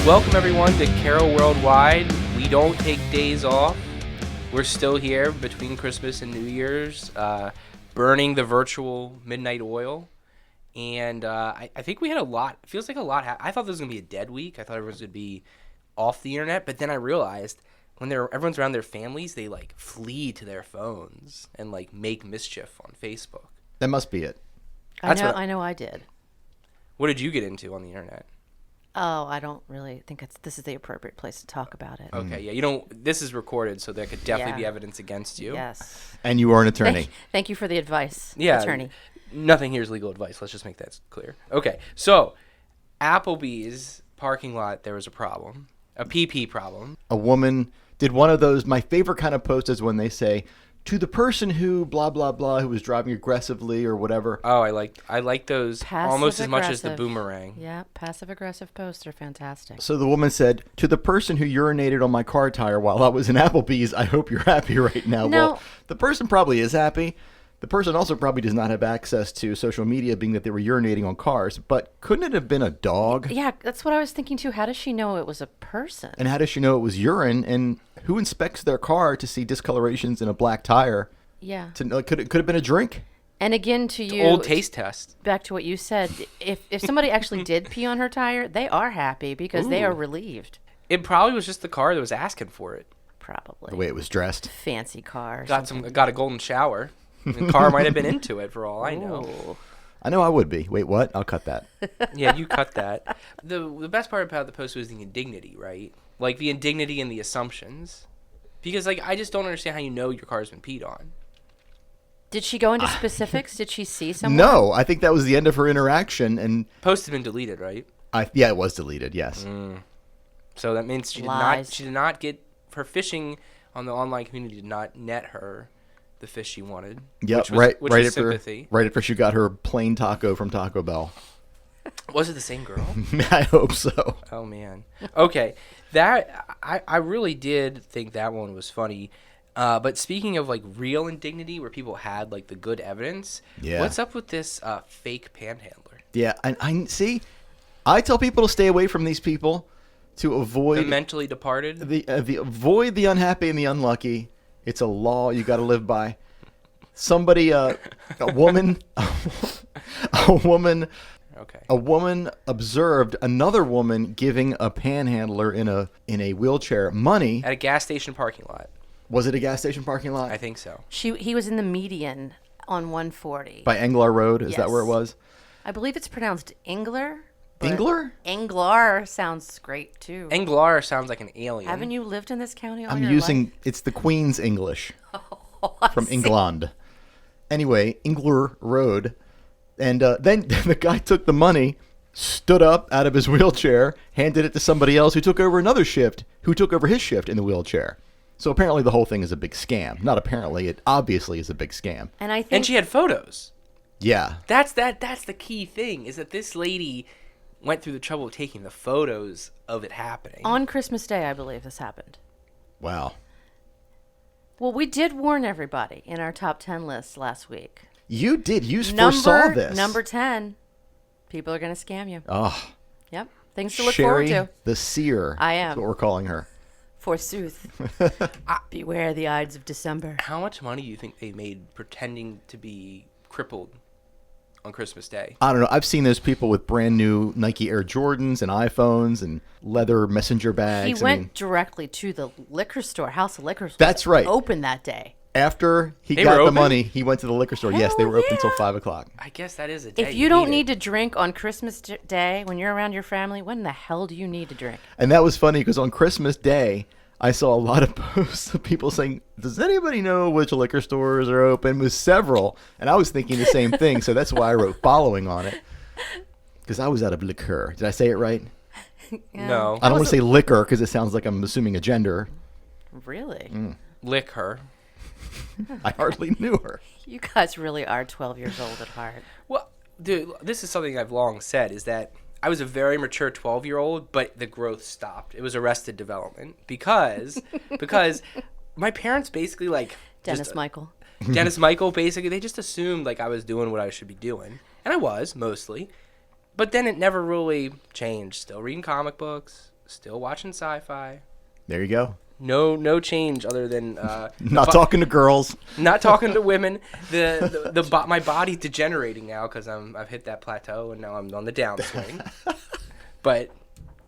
Welcome everyone to Carroll Worldwide. We don't take days off. We're still here between Christmas and New Year's, burning the virtual midnight oil. And I think we had a lot. It feels like a lot. I thought this was going to be a dead week. I thought everyone's going to be off the internet. But then I realized when everyone's around their families, they like flee to their phones and like make mischief on Facebook. That must be it. I know I did. What did you get into on the internet? Oh, I don't really think this is the appropriate place to talk about it. Okay, yeah, you don't. This is recorded, so there could definitely be evidence against you. Yes. And you are an attorney. Thank you for the advice, Yeah, attorney. Nothing here is legal advice. Let's just make that clear. Okay, so Applebee's parking lot, there was a problem, a PP problem. A woman did one of those. My favorite kind of post is when they say, to the person who blah, blah, blah, who was driving aggressively or whatever. Oh, I like those almost as much as the Passive-aggressive. boomerang. Yeah, passive-aggressive posts are fantastic. So the woman said, to the person who urinated on my car tire while I was in Applebee's, I hope you're happy right now. No. Well, the person probably is happy. The person also probably does not have access to social media, being that they were urinating on cars. But couldn't it have been a dog? Yeah, that's what I was thinking too. How does she know it was a person? And how does she know it was urine? And who inspects their car to see discolorations in a black tire? Yeah. Could it have been a drink? And again, to you, Old taste test. back to what you said, if somebody actually did pee on her tire, they are happy because they are relieved. It probably was just the car that was asking for it. Probably. The way it was dressed. Fancy car. Got a golden shower. The car might have been into it for all I know. Ooh. I know I would be. Wait, what? I'll cut that. Yeah, you cut that. The best part about the post was the indignity, right? Like the indignity and the assumptions. Because like I just don't understand how you know your car's been peed on. Did she go into specifics? Did she see someone? No, I think that was the end of her interaction. And Post had been deleted, right? yeah, it was deleted. Yes. So that means she Lies. did not get her fishing on the online community did not net her the fish she wanted. Yep. which right was after sympathy. right after she got her plain taco from Taco Bell. Was it the same girl? I hope so. Oh man. Okay, that I really did think that one was funny. But speaking of like real indignity, where people had like the good evidence, Yeah. what's up with this fake panhandler? Yeah, I see. I tell people to stay away from these people, to The avoid mentally departed. avoid the unhappy and the unlucky. It's a law you got to live by. Somebody, a woman, Okay. a woman observed another woman giving a panhandler in a wheelchair money. At a gas station parking lot. Was it a gas station parking lot? I think so. He was in the median on 140. By Englar Road, is that Yes. where it was? I believe it's pronounced Engler. but Englar? Englar sounds great too. Englar sounds like an alien. Haven't you lived in this county all I'm your using life? it's the Queen's English I from see. England. Anyway, Englar Road, and then the guy took the money, stood up out of his wheelchair, handed it to somebody else who took over another shift, who took over his shift in the wheelchair. So apparently the whole thing is a big scam. Not apparently, it obviously is a big scam. And I think And she had photos. Yeah. That's the key thing, is that this lady went through the trouble of taking the photos of it happening. on Christmas Day, I believe this happened. Wow. Well, we did warn everybody in our top 10 list last week. You did. You foresaw this. Number 10. People are going to scam you. Oh, Yep. Things to look Sherri, forward to. the seer. I am. That's what we're calling her. Forsooth. Beware the Ides of December. How much money do you think they made pretending to be crippled on Christmas Day? I don't know. I've seen those people with brand new Nike Air Jordans and iPhones and leather messenger bags. He went directly to the liquor store, House of Liquor Store. That's right. Open that day. After he They got were the open? money, he went to the liquor store. Yes, they Hell were open until yeah. 5 o'clock. I guess that is a day. If you don't need it. to drink on Christmas Day when you're around your family, when the hell do you need to drink? And that was funny because on Christmas Day, I saw a lot of posts of people saying, does anybody know which liquor stores are open? It was several. And I was thinking the same thing. So that's why I wrote following on it. Because I was out of liquor. Did I say it right? No. I don't want to say liquor because it sounds like I'm assuming a gender. Really? Lick her. I hardly knew her. You guys really are 12 years old at heart. Well, dude, this is something I've long said, is that I was a very mature 12-year-old, but the growth stopped. It was arrested development because my parents basically like Dennis Michael. Dennis Michael, basically, they just assumed like I was doing what I should be doing, and I was mostly. But then it never really changed. Still reading comic books, still watching sci-fi. There you go. No change other than Not talking to girls. not talking to women. My body's degenerating now because I've hit that plateau and now I'm on the downswing. but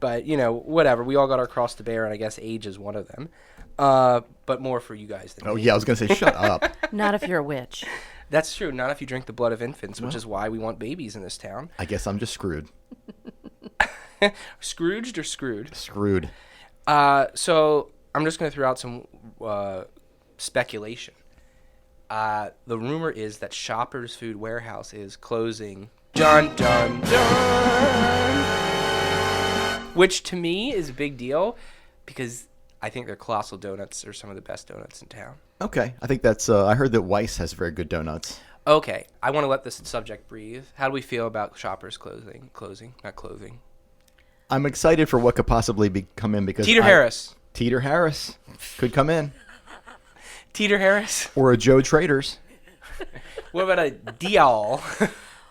whatever. We all got our cross to bear, and I guess age is one of them. But more for you guys than Oh me. yeah, I was gonna say shut up. Not if you're a witch. That's true. Not if you drink the blood of infants, which is why we want babies in this town. I guess I'm just screwed. Scrooged or screwed? Screwed. So I'm just going to throw out some speculation. The rumor is that Shoppers Food Warehouse is closing. Dun, dun, dun. Which to me is a big deal because I think their Colossal Donuts are some of the best donuts in town. Okay, I think that's. I heard that Weiss has very good donuts. Okay, I want to let this subject breathe. How do we feel about Shoppers closing? Not clothing. I'm excited for what could possibly come in because Teeter Harris. Teeter Harris could come in, Teeter Harris. or a Joe Traders. What about a Dial?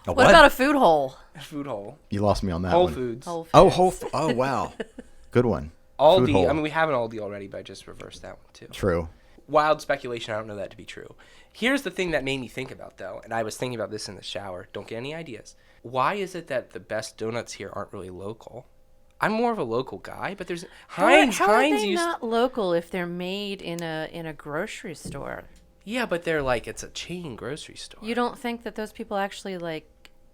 A What about a food hole? Food hole. You lost me on that Whole one. Foods. Whole Foods. Oh, oh wow, good one. Food Aldi. hole. I mean, we have an Aldi already, but I just reversed that one too. True. Wild speculation. I don't know that to be true. Here's the thing that made me think about, though, and I was thinking about this in the shower. Don't get any ideas. Why is it that the best donuts here aren't really local? I'm more of a local guy, but there's Heinz. How are Heinz they used. not local if they're made in a grocery store? Yeah, but they're like it's a chain grocery store. You don't think that those people actually like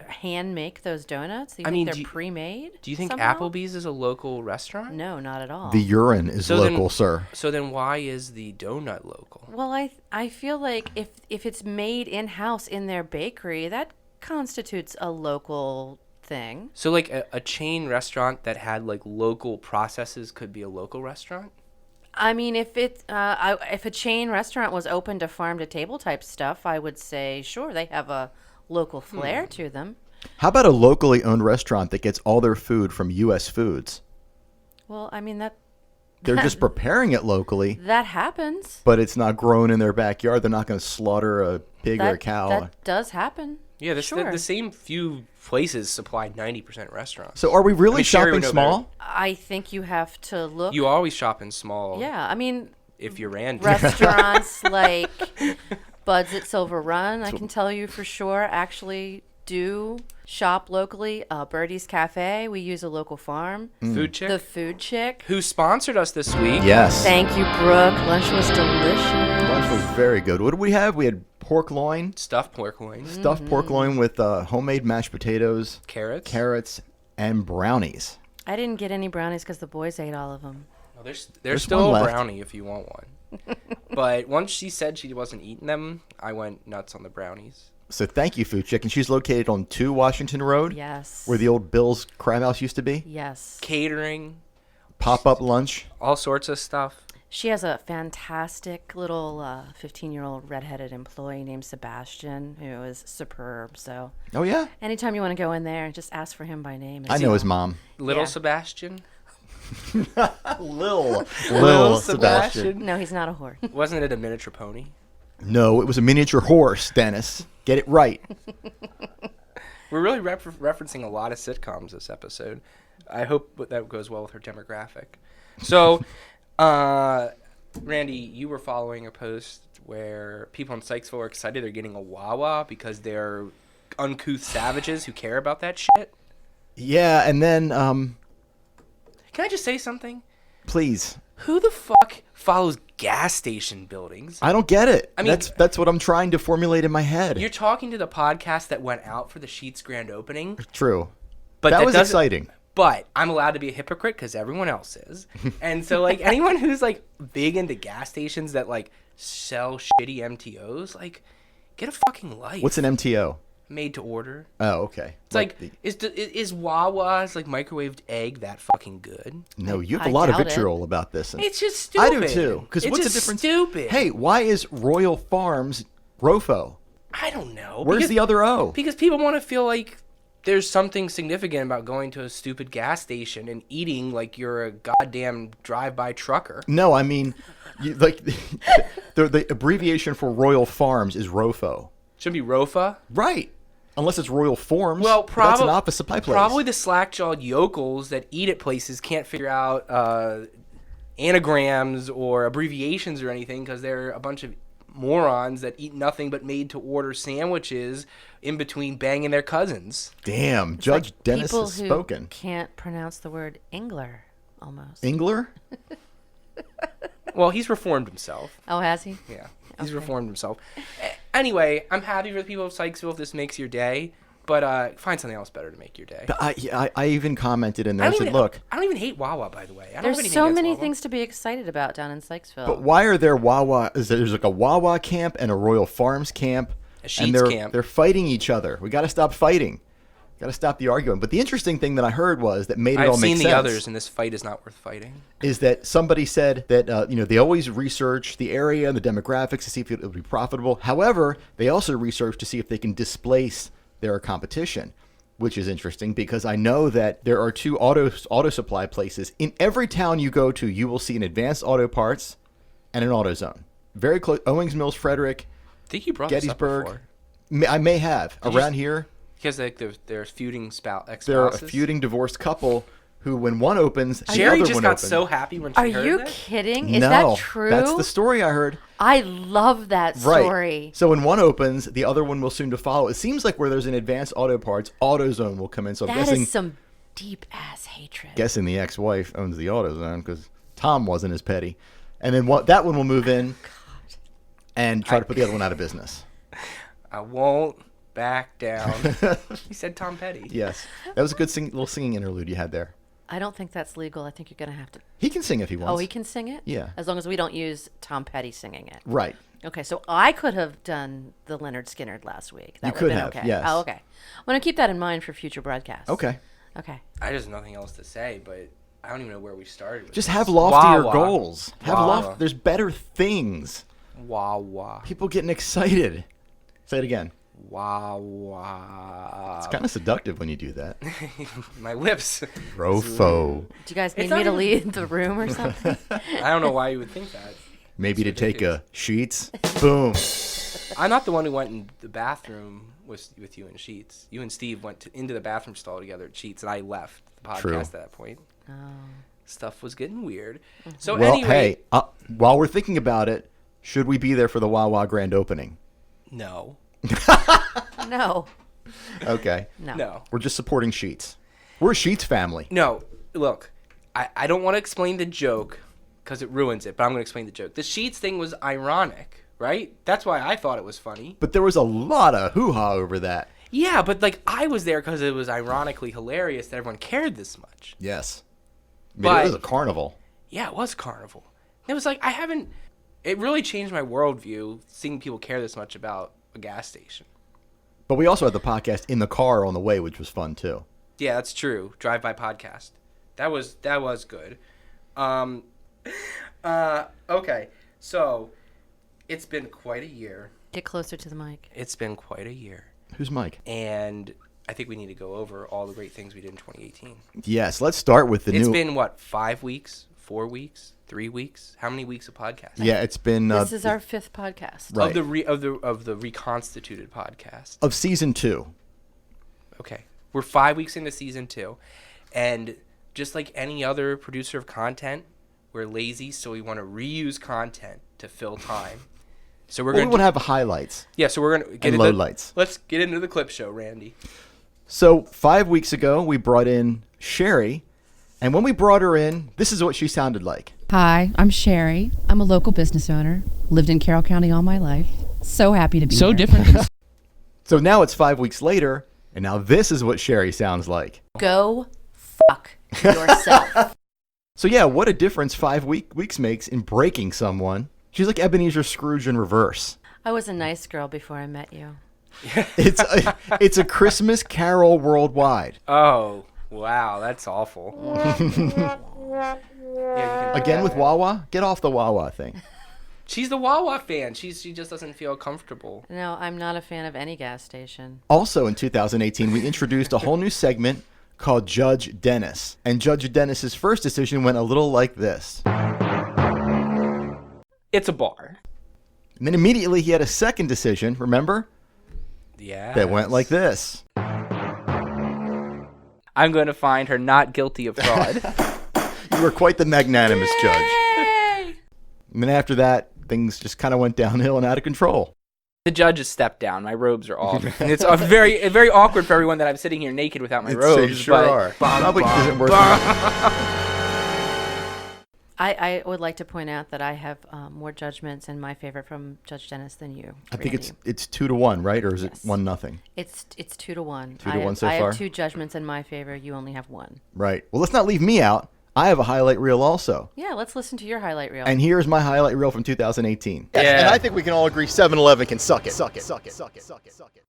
hand make those donuts? You I think mean, they're pre-made? Do you think somehow? Applebee's is a local restaurant? No, not at all. The urine is So then- local, sir. So then why is the donut local? Well, I feel like if it's made in house in their bakery, that constitutes a local thing. So like a chain restaurant that had like local processes could be a local restaurant? I mean, if if a chain restaurant was open to farm to table type stuff, I would say sure they have a local flair to them. How about a locally owned restaurant that gets all their food from U.S. Foods? Well, I mean They're just preparing it locally, that happens. but it's not grown in their backyard. They're not going to slaughter a pig or a cow. That does happen. Yeah, sure. the same few places supply 90% restaurants. So are we really I mean, Sherri shopping would know small? I think you have to look. You always shop in small. Yeah, I mean, If you're Randy. restaurants like Bud's at Silver Run, I can tell you for sure, actually do shop locally. Birdie's Cafe, we use a local farm. Food Chick, The Food Chick. who sponsored us this week. Yes. Thank you, Brooke. Lunch was delicious. Lunch was very good. What did we have? We had pork loin, Stuffed pork loin, stuffed pork loin with homemade mashed potatoes, carrots, and brownies. I didn't get any brownies because the boys ate all of them. Well, there's There's still one a left. brownie if you want one. But once she said she wasn't eating them, I went nuts on the brownies. So thank you, Food Chick. And she's located on 2 Washington Road, Yes. where the old Bill's Crab House used to be. Yes. Catering, Pop-up lunch. all sorts of stuff. She has a fantastic little 15-year-old redheaded employee named Sebastian who is superb. So Oh, yeah? anytime you want to go in there, just ask for him by name. I know his mom. Little Yeah. Sebastian. Lil Sebastian. No, he's not a whore. Wasn't it a miniature pony? No, it was a miniature horse, Dennis. Get it right. We're really referencing a lot of sitcoms this episode. I hope that goes well with her demographic. So, Randy, you were following a post where people in Sykesville are excited they're getting a Wawa because they're uncouth savages who care about that shit. Yeah, and then, Can I just say something? please. Who the fuck follows gas station buildings? I don't get it. I mean- that's what I'm trying to formulate in my head. You're talking to the podcast that went out for the Sheetz grand opening, True. but that was doesn't- exciting. But I'm allowed to be a hypocrite because everyone else is. And so, like, anyone who's, like, big into gas stations that, like, sell shitty MTOs, like, get a fucking life. What's an MTO? Made to order? Oh, okay. It's like, is Wawa's, like, microwaved egg that fucking good? No, you have I a lot of doubt it. vitriol about this. And It's just stupid. I do too. Because It's what's the just difference? stupid. Hey, why is Royal Farms Rofo? I don't know. Where's Because- the other O? Because people want to feel like there's something significant about going to a stupid gas station and eating like you're a goddamn drive-by trucker. No, I mean, like the abbreviation for Royal Farms is Rofo. Should be Rofa. Right. Unless it's Royal Forms. Well, but that's an office supply place. Probably the slack-jawed yokels that eat at places can't figure out anagrams or abbreviations or anything because they're a bunch of morons that eat nothing but made-to-order sandwiches in between banging their cousins. Damn, It's Judge like Dennis people has who spoken. Can't pronounce the word Engler, almost. Engler? Well, he's reformed himself. Oh, has he? Yeah, he's Okay. reformed himself. Anyway, I'm happy for the people of Sykesville if this makes your day, but find something else better to make your day. I even commented in there. I said, look. I don't even hate Wawa, by the way. I don't have There's anything so against many Wawa. things to be excited about down in Sykesville. But why are there Wawa? There's like a Wawa camp and a Royal Farms camp. A Sheetz and camp. They're fighting each other. We got to stop fighting. Got to stop the arguing. But the interesting thing that I heard was that made it all I've make seen sense. the others, and this fight is not worth fighting. Is that somebody said that they always research the area and the demographics to see if it'll be profitable. However, they also research to see if they can displace their competition, which is interesting because I know that there are two auto supply places in every town you go to. You will see an Advanced Auto Parts and an AutoZone. Very close. Owings Mills, Frederick, I think you brought this up Gettysburg. before. I may have around here. Because they're feuding ex-spouses. They're a feuding divorced couple who, when one opens, the Sherri other just one got opens. so happy when she Are heard you that. kidding? Is No, that true? that's the story I heard. I love that story. Right. So when one opens, the other one will soon to follow. It seems like where there's an Advanced Auto Parts, AutoZone will come in. So I'm That guessing, is some deep ass hatred. guessing the ex-wife owns the AutoZone because Tom wasn't as petty. And then that one will move in and try to put the other one out of business. I won't back down. He said Tom Petty. Yes. That was a good little singing interlude you had there. I don't think that's legal. I think you're going to have to. He can sing if he wants. Oh, he can sing it? Yeah. As long as we don't use Tom Petty singing it. Right. Okay, so I could have done the Leonard Skinner last week. That You would could been have, okay. yes. Oh, okay. I'm going to keep that in mind for future broadcasts. Okay. Okay. I just have nothing else to say, but I don't even know where we started. With Just this. have loftier Wawa. goals. Have Wawa. There's better things. Wawa. People getting excited. Say it again. Wawa. It's kind of seductive when you do that. My lips. Rofo. Do you guys need not me to even- leave the room or something? I don't know why you would think that. Maybe to It's take ridiculous. a sheets. Boom. I'm not the one who went in the bathroom with you and Sheets. You and Steve went into the bathroom stall together at Sheets, and I left the podcast True. at that point. Oh. Stuff was getting weird. So Well, anyway, hey, while we're thinking about it, should we be there for the Wawa grand opening? no, No. Okay. No. no, We're just supporting Sheets. We're a Sheets family. no. Look, I don't want to explain the joke because it ruins it, but I'm going to explain the joke. The Sheets thing was ironic, right? That's why I thought it was funny. But there was a lot of hoo-ha over that. Yeah, but like I was there because it was ironically hilarious that everyone cared this much. Yes. I mean, But- it was a carnival. Yeah, it was Carnival. It was like it really changed my worldview seeing people care this much about a gas station. But we also had the podcast in the car on the way, which was fun too. Yeah, that's true. Drive-by podcast. That was good. Okay. So, it's been quite a year. Get closer to the mic. It's been quite a year. Who's Mike? And I think we need to go over all the great things we did in 2018. Yes, let's start with the It's new. been, what, 5 weeks? 4 weeks? 3 weeks? How many weeks of podcast? Yeah, it's been This is our 5th podcast. Right. Of the reconstituted podcast. of season 2. Okay. We're 5 weeks into season 2. And just like any other producer of content, we're lazy, so we want to reuse content to fill time. So we're Well, we going want to have highlights. Yeah, so we're going to get And into lowlights. Let's get into the clip show, Randy. So 5 weeks ago, we brought in Sherri, and when we brought her in, this is what she sounded like. Hi, I'm Sherri. I'm a local business owner. Lived in Carroll County all my life. So happy to be So here. different than So now it's 5 weeks later, and now this is what Sherri sounds like. Go fuck yourself. So yeah, what a difference 5 weeks makes in breaking someone. She's like Ebenezer Scrooge in reverse. I was a nice girl before I met you. It's a Christmas Carol worldwide. Oh, wow, that's awful. Yeah, you can Again with Wawa? Get off the Wawa thing. She's the Wawa fan. She just doesn't feel comfortable. No, I'm not a fan of any gas station. Also in 2018, we introduced a whole new segment called Judge Dennis. And Judge Dennis's first decision went a little like this. It's a bar. And then immediately he had a second decision, remember? Yeah. that went like this. I'm going to find her not guilty of fraud. You were quite the magnanimous judge. Yay! And then after that, things just kind of went downhill and out of control. The judge has stepped down. My robes are off. And it's very awkward for everyone that I'm sitting here naked without my robes. You sure are. Probably isn't worth it. I would like to point out that I have more judgments in my favor from Judge Dennis than you. I think Randy. it's 2-1, right? Or is Yes. it 1-0? It's 2-1. 2-1 so I far? have 2 judgments in my favor. You only have 1. Right. Well, let's not leave me out. I have a highlight reel also. Yeah, let's listen to your highlight reel. And here's my highlight reel from 2018. Yeah. And I think we can all agree 7-Eleven can suck it. Suck it. Suck it. Suck it. Suck it. Suck it.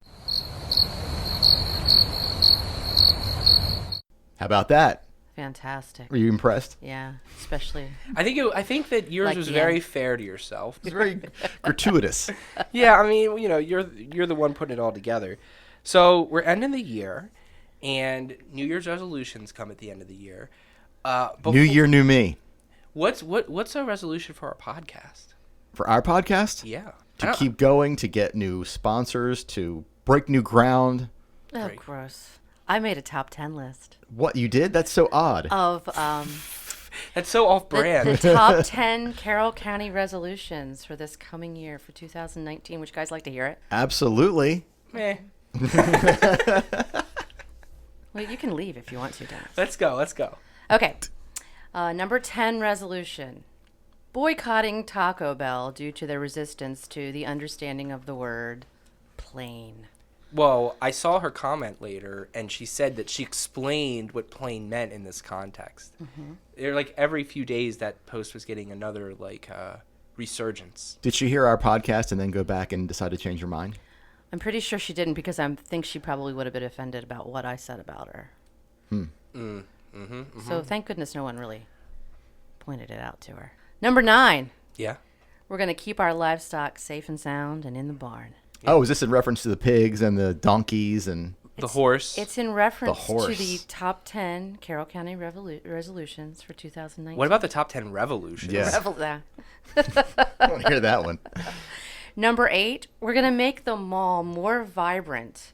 How about that? Fantastic. Were you impressed? Yeah, especially. I think that yours Like was the very end. fair to yourself. It's very gratuitous. Yeah, I mean, you're the one putting it all together. So we're ending the year, and New Year's resolutions come at the end of the year. New year, new me. What's our resolution for our podcast? For our podcast? Yeah, To keep going, to get new sponsors, to break new ground. Oh, Great. gross. I made a top 10 list What, you did? That's so odd. of That's so off-brand. the top 10 Carroll County resolutions for this coming year for 2019. Would you guys like to hear it? Absolutely. Meh. Well, you can leave if you want to, Dennis. Let's go. Okay. Number 10 resolution. Boycotting Taco Bell due to their resistance to the understanding of the word plain. Well, I saw her comment later, and she said that she explained what plain meant in this context. They're like every few days that post was getting another resurgence. Did she hear our podcast and then go back and decide to change her mind? I'm pretty sure she didn't because I think she probably would have been offended about what I said about her. So thank goodness no one really pointed it out to her. Number 9. Yeah. We're going to keep our livestock safe and sound and in the barn. Oh, is this in reference to the pigs and the donkeys and... The horse. It's in reference to horse. the top 10 Carroll County resolutions for 2019. What about the top 10 revolutions? Yeah. I want to hear that one. Number 8, we're going to make the mall more vibrant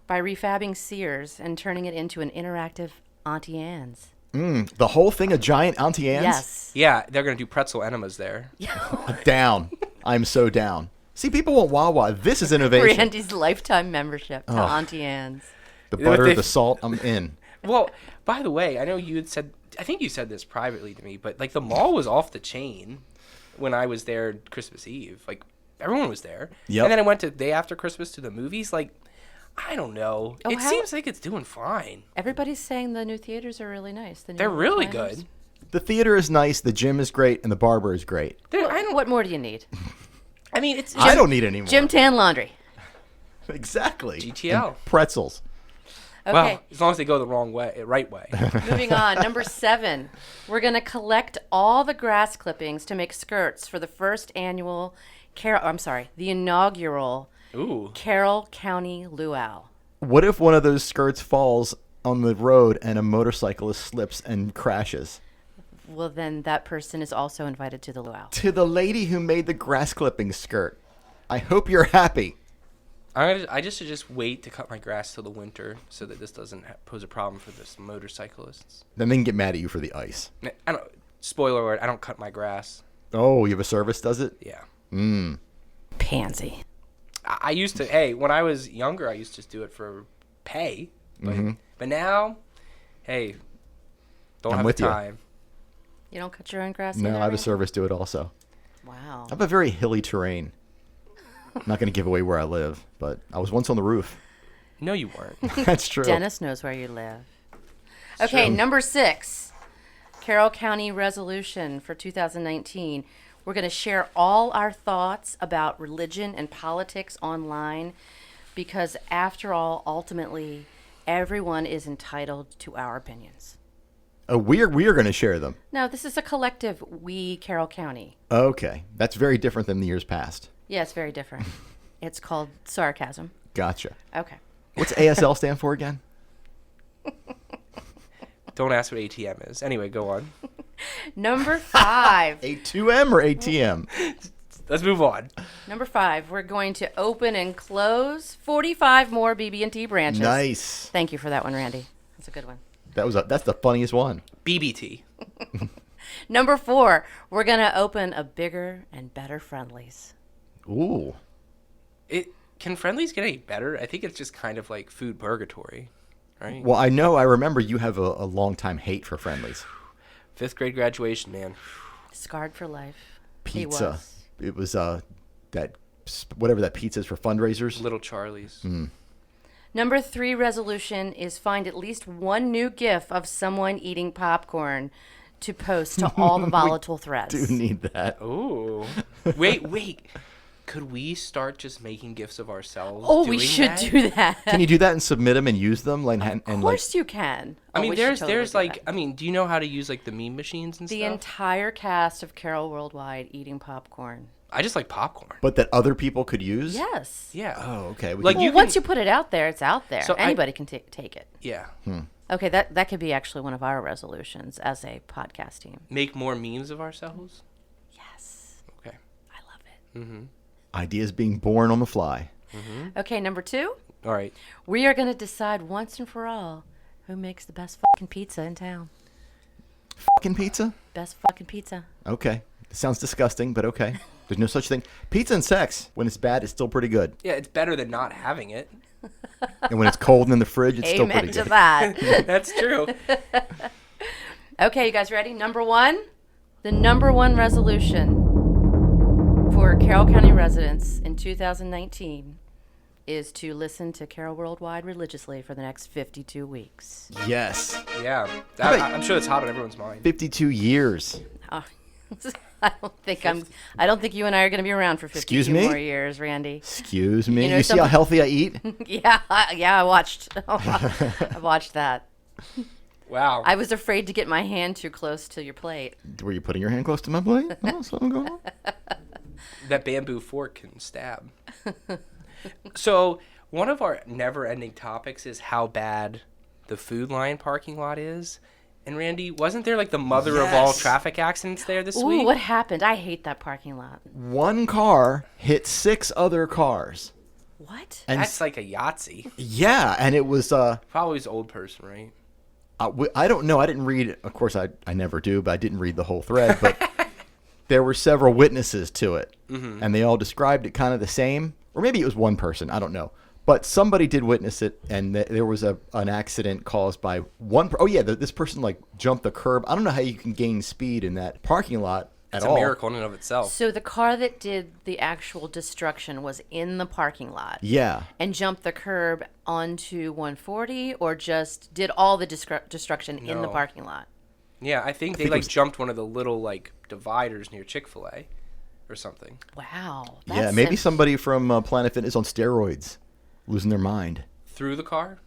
by refabbing Sears and turning it into an interactive Auntie Anne's. The whole thing a giant Auntie Anne's? Yes. Yeah, they're going to do pretzel enemas there. Down. I'm so down. See, people want Wawa. This is innovation. Randy's lifetime membership to Auntie Anne's. The You know what butter, they- the salt, I'm in. Well, by the way, I know you had said, I think you said this privately to me, but like the mall was off the chain when I was there Christmas Eve. Like everyone was there. Yep. And then I went to the day after Christmas to the movies. Like, I don't know. Oh, It how- seems like it's doing fine. Everybody's saying the new theaters are really nice. The new They're really recliners. good. The theater is nice, the gym is great, and the barber is great. What more do you need? I mean, it's I don't need any more. Gym Tan Laundry. Exactly. GTL. And pretzels. Okay. Well, as long as they go the right way. Moving on. Number 7. We're going to collect all the grass clippings to make skirts for the first annual the inaugural Ooh. Carroll County Luau. What if one of those skirts falls on the road and a motorcyclist slips and crashes? Well, then that person is also invited to the luau. To the lady who made the grass clipping skirt, I hope you're happy. I just wait to cut my grass till the winter so that this doesn't pose a problem for this motorcyclists. Then they can get mad at you for the ice. I don't. Spoiler alert! I don't cut my grass. Oh, you have a service, does it? Yeah. Pansy. I used to. Hey, when I was younger, I used to do it for pay. But now, hey, don't I'm have with the you. time. You don't cut your own grass? No, either, I have a Randy? service do it also. Wow. I have a very hilly terrain. I'm not going to give away where I live, but I was once on the roof. No, you weren't. That's true. Dennis knows where you live. Okay, true. number 6. Carroll County resolution for 2019. We're going to share all our thoughts about religion and politics online because, after all, ultimately, everyone is entitled to our opinions. We are going to share them. No, this is a collective we, Carroll County. Okay. That's very different than the years past. Yeah, it's very different. It's called sarcasm. Gotcha. Okay. What's ASL stand for again? Don't ask what ATM is. Anyway, go on. Number 5. A2M or ATM? Let's move on. Number 5, we're going to open and close 45 more BB&T branches. Nice. Thank you for that one, Randy. That's a good one. That's the funniest one. BBT. Number 4, we're going to open a bigger and better Friendlies. Ooh. Can Friendlies get any better? I think it's just kind of like food purgatory, right? Well, I remember you have a long-time hate for Friendlies. 5th grade graduation, man. Scarred for life. Pizza. It was that whatever that pizza is for fundraisers. Little Charlie's. Number 3 resolution is find at least one new GIF of someone eating popcorn to post to all the volatile threads. Do need that. Oh. Wait. Could we start just making gifs of ourselves? Oh, we doing should that? do that. Can you do that and submit them and use them? Of course you can. I mean, we should there's totally do like, that. I mean, do you know how to use like the meme machines and The stuff? entire cast of Carroll Worldwide eating popcorn. I just like popcorn. But that other people could use? Yes. Yeah. Oh, okay. Like Well, you once can- you put it out there, it's out there. So Anybody can take it. Yeah. Okay, that could be actually one of our resolutions as a podcast team. Make more memes of ourselves. Yes. Okay. I love it. Ideas being born on the fly. Okay, number 2. All right. We are going to decide once and for all who makes the best fucking pizza in town. Fucking pizza? Best fucking pizza. Okay. It sounds disgusting, but okay. There's no such thing. Pizza and sex, when it's bad, it's still pretty good. Yeah, it's better than not having it. And when it's cold and in the fridge, it's still Amen pretty to good. that. That's true. Okay, you guys ready? Number 1. The number 1 resolution for Carroll County residents in 2019 is to listen to Carroll Worldwide religiously for the next 52 weeks. Yes. Yeah. How about- I'm sure it's hot on everyone's mind. 52 years. Oh, I don't think you and I are going to be around for 52 Excuse me? more years, Randy. Excuse me. You know You see how something- healthy I eat? Yeah, I watched. I watched that. Wow. I was afraid to get my hand too close to your plate. Were you putting your hand close to my plate? Oh, something going on? That bamboo fork can stab. So one of our never-ending topics is how bad the Food Lion parking lot is. And Randy, wasn't there like the mother of all Yes. traffic accidents there this Ooh, week? what happened? I hate that parking lot. One car hit 6 other cars. What? And That's like a Yahtzee. yeah, and it was Probably was an old person, right? I don't know. I didn't read it. Of course, I never do, but I didn't read the whole thread. But there were several witnesses to it, and they all described it kind of the same. Or maybe it was one person. I don't know. But somebody did witness it, and there was an accident caused by one. This person like jumped the curb. I don't know how you can gain speed in that parking lot at It's all. a miracle in and of itself. So the car that did the actual destruction was in the parking lot Yeah. and jumped the curb onto 140, or just did all the destruction in the No. parking lot? Yeah, I think they think it like was- jumped one of the little like dividers near Chick-fil-A or something. Wow. Yeah, that's maybe a- somebody from Planet Fitness on steroids, losing their mind. Through the car?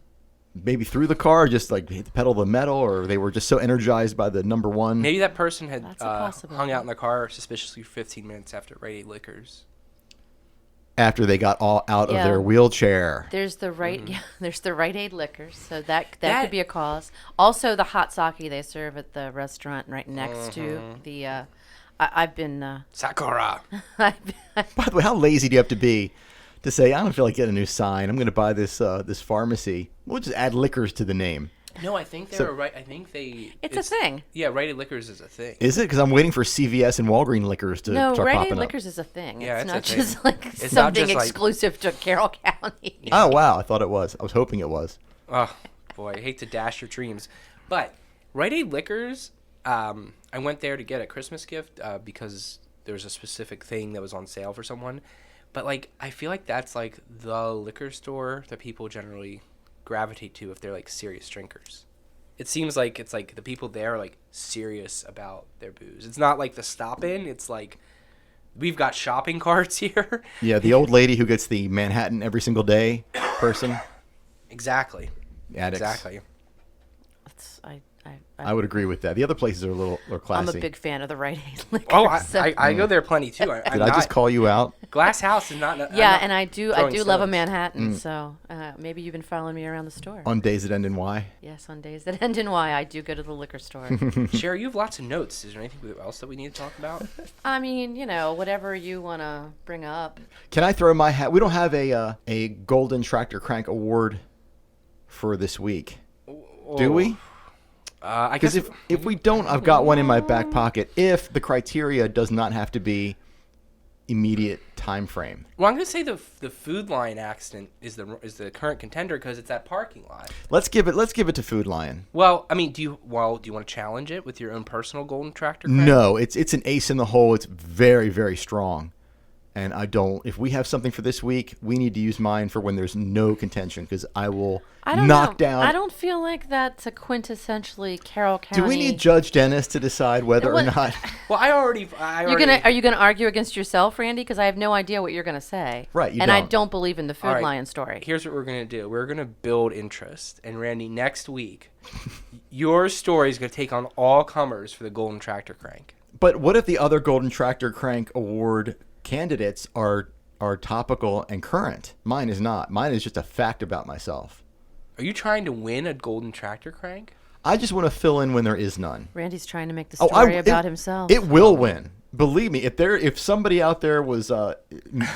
Maybe through the car, just like hit the pedal to the metal, or they were just so energized by the number one. Maybe that person had That's a possibility. hung out in the car suspiciously for 15 minutes after Rite Aid Liquors. After they got all out of Yeah. their wheelchair. There's the there's the Rite Aid liquors, so that That- could be a cause. Also, the hot sake they serve at the restaurant right next to the. I've been. Sakura. I've been By the way, how lazy do you have to be to say, I don't feel like getting a new sign. I'm going to buy this this pharmacy. We'll just add liquors to the name. No, I think they So- were right. I think they. It's a thing. Yeah, Rite Aid Liquors is a thing. Is it? Because I'm waiting for CVS and Walgreens liquors to No, start Rite Aid popping up. liquors is a thing. Yeah, it's it's a not thing. just like It's not something just like- exclusive to Carroll County. Oh, wow. I thought it was. I was hoping it was. Oh boy, I hate to dash your dreams, but Rite Aid Liquors. I went there to get a Christmas gift because there was a specific thing that was on sale for someone. But like, I feel like that's like the liquor store that people generally gravitate to if they're like serious drinkers. It seems like it's like the people there are like serious about their booze. It's not like the stop in. It's like we've got shopping carts here. Yeah, the old lady who gets the Manhattan every single day person. Exactly. Addicts. Exactly. It's, I would agree with that. The other places are a little I'm classy. a big fan of the Rite Aid liquors. Oh, so- I go there plenty too. Did I just call you out? Glass House is not. Yeah, and I do love a stones. Manhattan. So maybe you've been following me around the store. On days that end in Y. Yes, on days that end in Y, I do go to the liquor store. Sherri, you have lots of notes. Is there anything else that we need to talk about? I mean, whatever you want to bring up. Can I throw my hat? We don't have a Golden Tractor Crank Award for this week, do we? I guess Because if we don't, I've got one in my back pocket. If the criteria does not have to be immediate time frame. Well, I'm gonna say the Food Lion accident is the current contender because it's that parking lot. Let's give it to Food Lion. Well, I mean, do you want to challenge it with your own personal Golden Tractor Crank? No, it's an ace in the hole. It's very, very strong. And if we have something for this week, we need to use mine for when there's no contention because I will knock down. I don't feel like that's a quintessentially Carroll County. Do we need Judge Dennis to decide whether or not? Well, are you gonna argue against yourself, Randy? Because I have no idea what you're gonna say. Right, you and I don't. don't believe in the Food All right, Lion story. Here's what we're gonna do. We're gonna build interest, and Randy, next week, your story is gonna take on all comers for the Golden Tractor Crank. But what if the other Golden Tractor Crank Award candidates are topical and current? Mine is not. Mine is just a fact about myself. Are you trying to win a Golden Tractor Crank? I just want to fill in when there is none. Randy's trying to make the story about himself. It will win. Believe me, if somebody out there was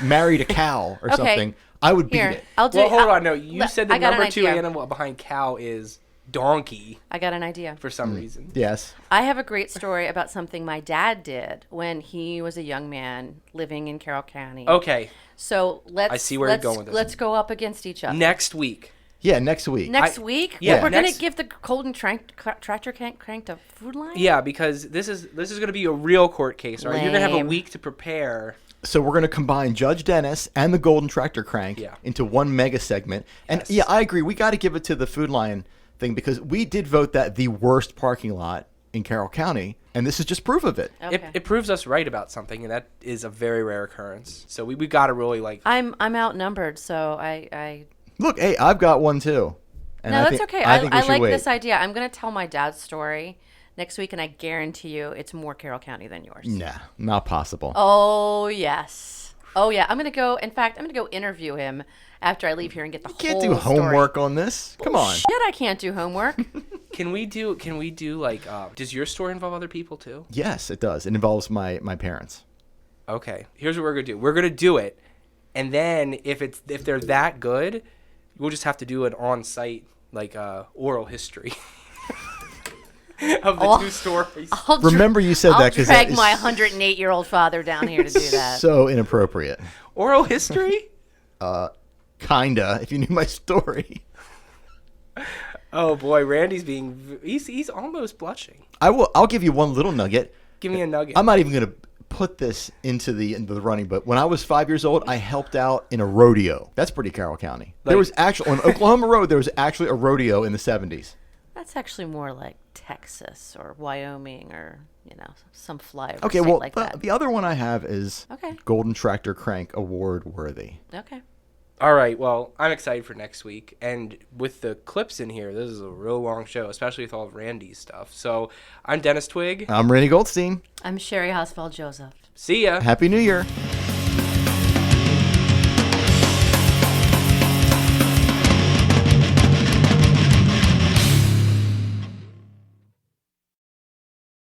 married a cow or something, I would beat it. I'll do. Well, hold on. No, you said the I got an number 2 idea. animal behind cow is donkey I got an idea. for some reason. Yes. I have a great story about something my dad did when he was a young man living in Carroll County. Okay, So let's. I see where you're going with this. Let's go up against each other. next week. Yeah, next week. Next week? yeah, We're going next- to give the Golden Tractor Crank to Food Lion? Yeah, because this is going to be a real court case, right? You're going to have a Lame. week to prepare. So we're going to combine Judge Dennis and the Golden Tractor Crank Yeah. into one mega segment. And Yes. yeah, I agree. We got to give it to the Food Lion thing because we did vote that the worst parking lot in Carroll County, and this is just proof of it. Okay. It proves us right about something, and that is a very rare occurrence. So we got to really I'm outnumbered, so I Look, hey, I've got one too. And no, I that's think- okay. I think we I should like wait. this idea. I'm going to tell my dad's story next week, and I guarantee you it's more Carroll County than yours. Nah, not possible. Oh, yes. Oh, yeah. I'm going to go. In fact, I'm going to go interview him after I leave here and get the Can't whole do story. homework on this. Come on. Shit, I can't do homework. Can we do like does your story involve other people too? Yes, it does. It involves my parents. Okay. Here's what we're going to do. We're going to do it. And then if they're that good, we'll just have to do an on-site like oral history of the two stories. Remember you said I'll that because drag that is my 108-year-old father down here to do that. so inappropriate. Oral history? Kinda, if you knew my story. Oh boy, Randy's he's almost blushing. I'll give you one little nugget. Give me a nugget. I'm not even going to put this into the running, but when I was 5 years old, I helped out in a rodeo. That's pretty Carroll County. There was actually on Oklahoma Road. There was actually a rodeo in the 70s. That's actually more like Texas or Wyoming or, some flyover Okay, state well, like that. the other one I have is Okay. Golden Tractor Crank Award worthy. Okay. All right, well, I'm excited for next week. And with the clips in here, this is a real long show, especially with all of Randy's stuff. So I'm Dennis Twigg. I'm Randy Goldstein. I'm Sherri Hausfeld Joseph. See ya. Happy New Year.